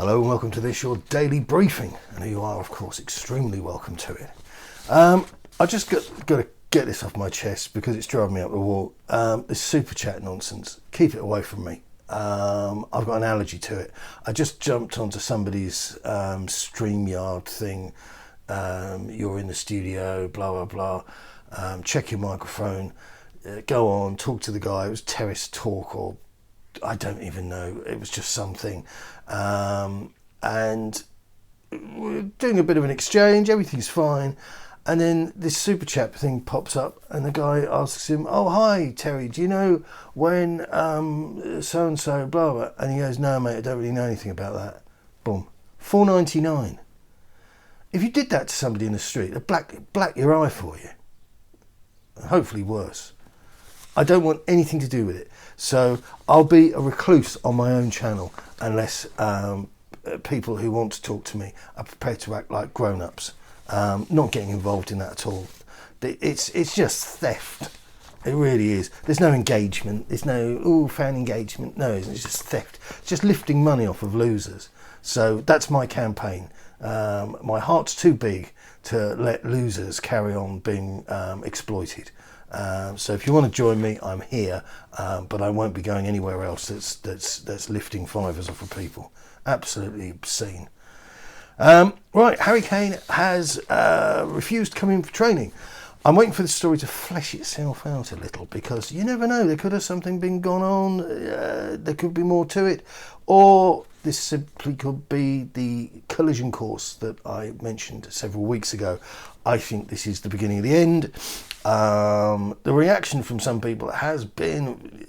Hello and welcome to this, your daily briefing, and you are of course extremely welcome to it. I just got to get this off my chest because it's driving me up the wall. This super chat nonsense, keep it away from me. I've got an allergy to it. I just jumped onto somebody's StreamYard thing. You're in the studio, blah blah blah. Check your microphone. Go on, talk to the guy. It was terrace talk, or I don't even know. It was just something. And we're doing a bit of an exchange. Everything's fine. And then this super chat thing pops up, and the guy asks him, "Oh, hi, Terry. Do you know when so and so blah blah?" And he goes, "No, mate. I don't really know anything about that." Boom, $4.99. If you did that to somebody in the street, they'd black your eye for you. Hopefully worse. I don't want anything to do with it. So I'll be a recluse on my own channel unless people who want to talk to me are prepared to act like grown-ups. Not getting involved in that at all. It's just theft. It really is. There's no engagement. There's no fan engagement. No, it's just theft. It's just lifting money off of losers. So that's my campaign. My heart's too big to let losers carry on being exploited. So if you want to join me, I'm here, but I won't be going anywhere else that's lifting fivers off of people. Absolutely obscene. Right, Harry Kane has refused to come in for training. I'm waiting for the story to flesh itself out a little, because you never know, there could have something been gone on, there could be more to it, or this simply could be the collision course that I mentioned several weeks ago. I think this is the beginning of the end. The reaction from some people has been,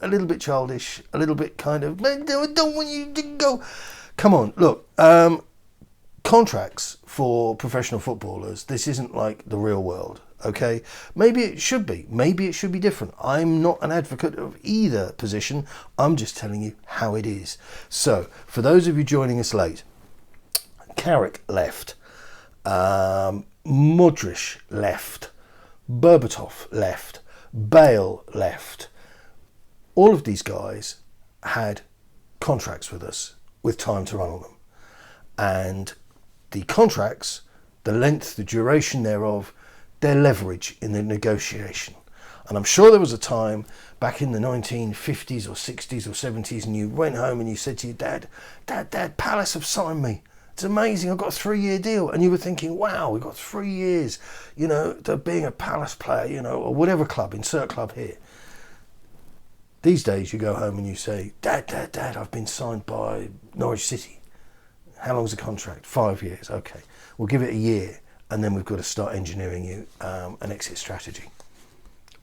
a little bit childish, a little bit kind of, "I don't want you to go." Come on, look, contracts for professional footballers, this isn't like the real world, okay? Maybe it should be. Maybe it should be different. I'm not an advocate of either position. I'm just telling you how it is. So, for those of you joining us late, Carrick left, Modric left, Berbatov left, Bale left. All of these guys had contracts with us with time to run on them. And the contracts, the length, the duration thereof, their leverage in the negotiation. And I'm sure there was a time back in the 1950s or 60s or 70s, and you went home and you said to your dad, Dad, Palace have signed me. It's amazing, I've got a 3-year deal. And you were thinking, wow, we've got 3 years, to being a Palace player, or whatever club, insert club here. These days you go home and you say, Dad, I've been signed by Norwich City. How long's the contract? 5 years. Okay, we'll give it a year, and then we've got to start engineering you an exit strategy.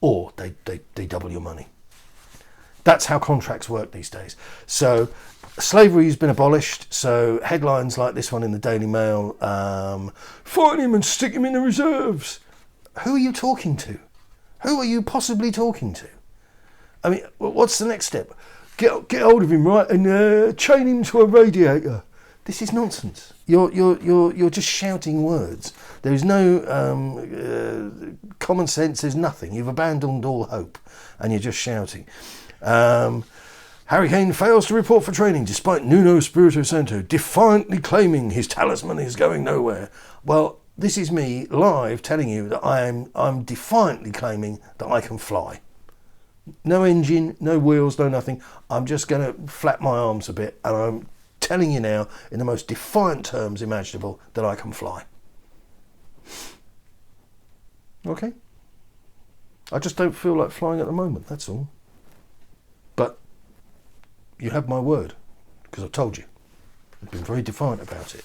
Or they double your money. That's how contracts work these days. So slavery has been abolished. So headlines like this one in the Daily Mail, "Find him and stick him in the reserves." Who are you talking to? Who are you possibly talking to? I mean, what's the next step? Get hold of him, right, and chain him to a radiator. This is nonsense. You're just shouting words. There is no common sense. There's nothing. You've abandoned all hope, and you're just shouting. Harry Kane fails to report for training despite Nuno Espirito Santo defiantly claiming his talisman is going nowhere. Well, this is me live telling you that I'm defiantly claiming that I can fly. No engine, no wheels, no nothing. I'm just going to flap my arms a bit, and I'm telling you now in the most defiant terms imaginable that I can fly. Okay? I just don't feel like flying at the moment, that's all. But you have my word, because I've told you. I've been very defiant about it.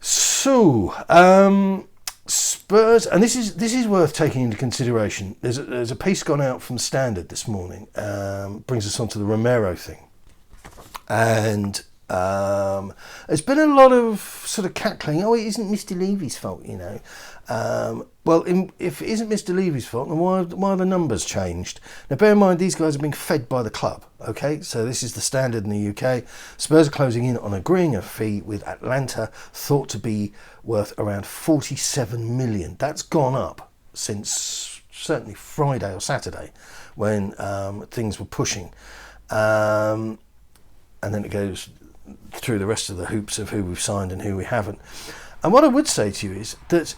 So, Spurs, and this is worth taking into consideration. There's a piece gone out from Standard this morning, brings us on to the Romero thing. And there's been a lot of sort of cackling, "Oh, it isn't Mr. Levy's fault, Well, if it isn't Mr. Levy's fault, then why are the numbers changed? Now, bear in mind, these guys are being fed by the club, okay? So this is the Standard in the UK. Spurs are closing in on agreeing a fee with Atlanta, thought to be worth around 47 million. That's gone up since certainly Friday or Saturday when things were pushing. and then it goes through the rest of the hoops of who we've signed and who we haven't. And what I would say to you is that,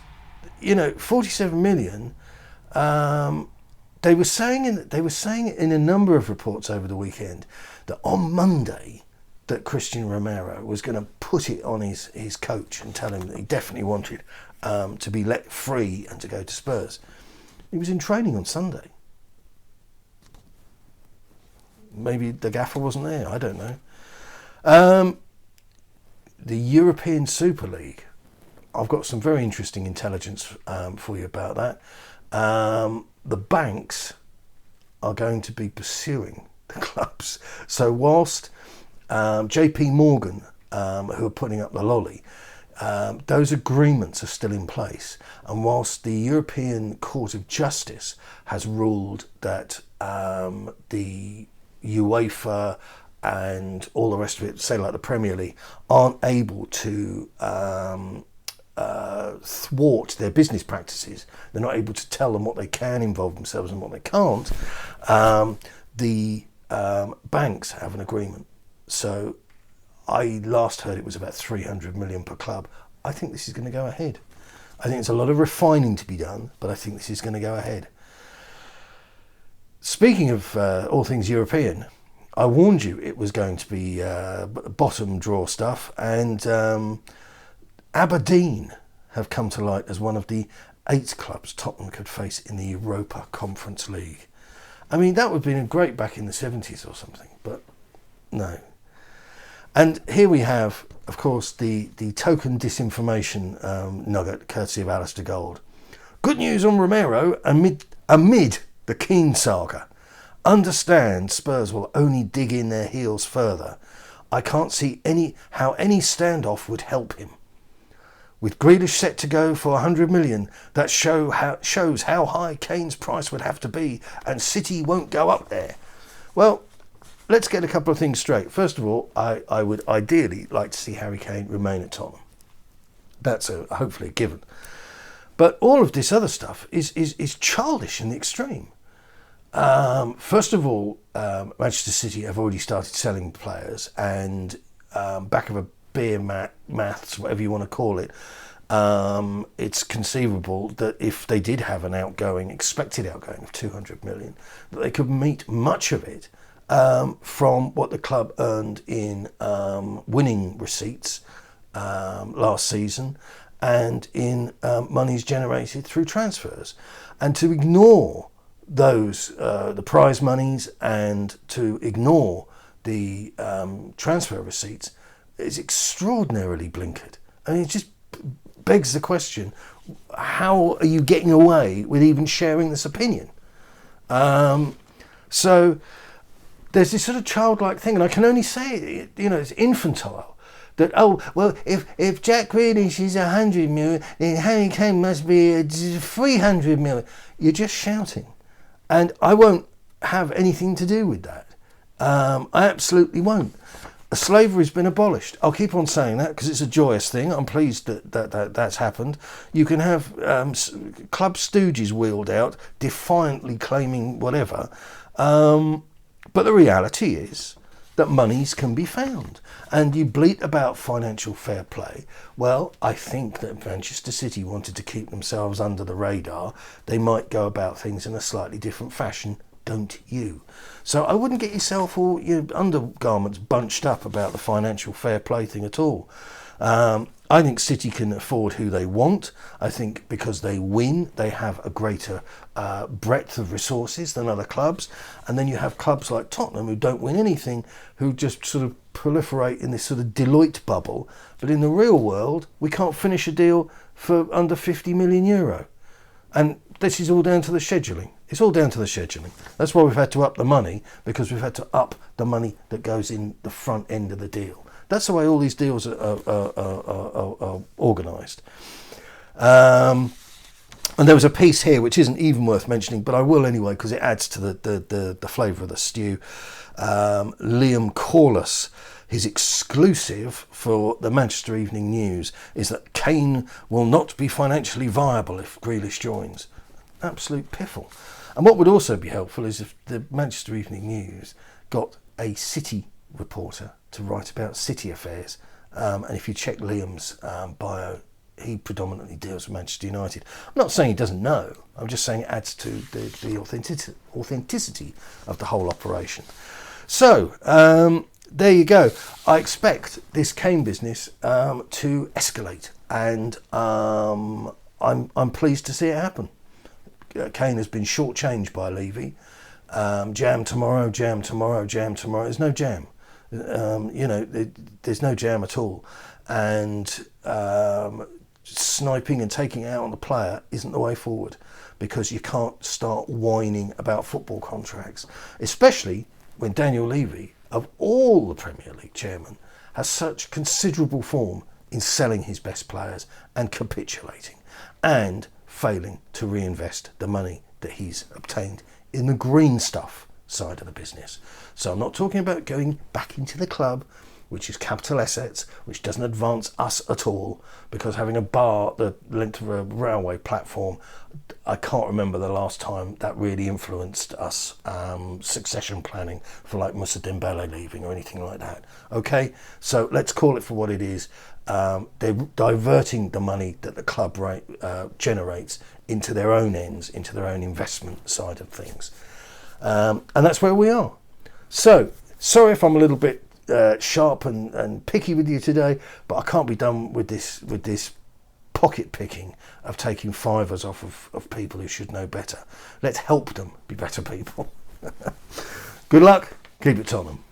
47 million. They were saying in a number of reports over the weekend that on Monday that Christian Romero was going to put it on his coach and tell him that he definitely wanted to be let free and to go to Spurs. He was in training on Sunday. Maybe the gaffer wasn't there, I don't know. The European Super League. I've got some very interesting intelligence for you about that. The banks are going to be pursuing the clubs. So whilst JP Morgan, who are putting up the lolly, those agreements are still in place. And whilst the European Court of Justice has ruled that the UEFA and all the rest of it, say like the Premier League, aren't able to thwart their business practices, they're not able to tell them what they can involve themselves and what they can't, the banks have an agreement. So I last heard it was about 300 million per club. I think this is going to go ahead. I think there's a lot of refining to be done, but I think this is going to go ahead. Speaking of all things European, I warned you it was going to be bottom drawer stuff, and Aberdeen have come to light as one of the 8 clubs Tottenham could face in the Europa Conference League. I mean, that would have been great back in the 70s or something, but no. And here we have, of course, the token disinformation nugget, courtesy of Alistair Gold. Good news on Romero amid the Kane saga. Understand Spurs will only dig in their heels further. I can't see how any standoff would help him. With Grealish set to go for 100 million, that shows how high Kane's price would have to be, and City won't go up there. Well, let's get a couple of things straight. First of all, I would ideally like to see Harry Kane remain at Tottenham. That's hopefully a given. But all of this other stuff is childish in the extreme. First of all, Manchester City have already started selling players, and back of a beer maths, whatever you want to call it, it's conceivable that if they did have an expected outgoing of 200 million, that they could meet much of it from what the club earned in winning receipts last season and in monies generated through transfers. And to ignore those, the prize monies, and to ignore the transfer receipts is extraordinarily blinkered. I mean, it just begs the question, how are you getting away with even sharing this opinion? So there's this sort of childlike thing, and I can only say, it's infantile, that, if Jack Grealish is 100 million, then Harry Kane must be 300 million. You're just shouting. And I won't have anything to do with that. I absolutely won't. Slavery's been abolished. I'll keep on saying that because it's a joyous thing. I'm pleased that that's happened. You can have club stooges wheeled out, defiantly claiming whatever. But the reality is that monies can be found. And you bleat about financial fair play. Well, I think that if Manchester City wanted to keep themselves under the radar, they might go about things in a slightly different fashion. Don't you? So I wouldn't get yourself all your undergarments bunched up about the financial fair play thing at all. I think City can afford who they want. I think because they win, they have a greater breadth of resources than other clubs. And then you have clubs like Tottenham who don't win anything, who just sort of proliferate in this sort of Deloitte bubble. But in the real world, we can't finish a deal for under 50 million euro. And this is all down to the scheduling. It's all down to the scheduling. That's why we've had to up the money, because we've had to up the money that goes in the front end of the deal. That's the way all these deals are organised. And there was a piece here which isn't even worth mentioning, but I will anyway because it adds to the flavour of the stew. Liam Corliss, his exclusive for the Manchester Evening News is that Kane will not be financially viable if Grealish joins. Absolute piffle. And what would also be helpful is if the Manchester Evening News got a City reporter to write about City affairs. And if you check Liam's bio, he predominantly deals with Manchester United. I'm not saying he doesn't know. I'm just saying it adds to the authenticity of the whole operation. So there you go. I expect this Kane business to escalate, and I'm pleased to see it happen. Kane has been shortchanged by Levy. Jam tomorrow, jam tomorrow, jam tomorrow. There's no jam. There's no jam at all. And sniping and taking it out on the player isn't the way forward, because you can't start whining about football contracts, especially when Daniel Levy, of all the Premier League chairmen, has such considerable form in selling his best players and capitulating and failing to reinvest the money that he's obtained in the green stuff side of the business. So I'm not talking about going back into the club, which is capital assets, which doesn't advance us at all, because having a bar the length of a railway platform, I can't remember the last time that really influenced us, succession planning for like Moussa Dembele leaving or anything like that. Okay, so let's call it for what it is. They're diverting the money that the club generates into their own ends, into their own investment side of things. And that's where we are. So, sorry if I'm a little bit sharp and picky with you today, but I can't be done with this pocket picking of taking fivers off of people who should know better. Let's help them be better people. Good luck. Keep it Tottenham.